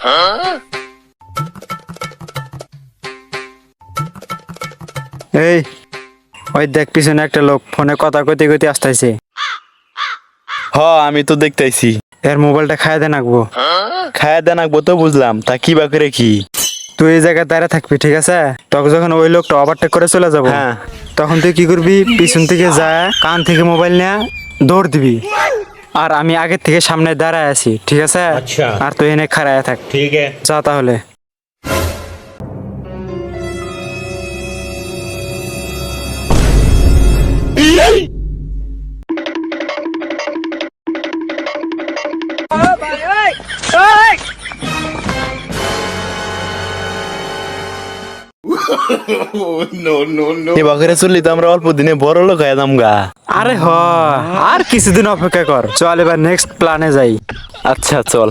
এই ওই দেখ পিছনে একটা লোক ফোনে কথা কইতে কইতে আসতেছে। হ আমি তো দেখতেছি। এর মোবাইলটা খাইয়া দেন আঁকবো। খায়া দেন আঁকবো তো বুঝলাম, তা কি বা করে কি? তুই এই জায়গায় দাঁড়া থাকবি, ঠিক আছে? তখন যখন ওই লোকটা ওভারটেক করে চলে যাবো, হ্যাঁ। তখন তুই কি করবি, পিছন থেকে যা কান থেকে মোবাইল নিয়ে দৌড় দিবি। আর আমি আগের থেকে সামনে দাঁড়ায় আছি, ঠিক আছে? আচ্ছা। আর তুই এনে খাড়ায় থাক। ठीक है। যা তাহলে। এবার করে চললি তো আমরা অল্প দিনে বড় লোক হয়ে যাম গা। আরে আর কিছুদিন অপেক্ষা কর, চল এবার নেক্সট প্ল্যানে যাই। আচ্ছা চল।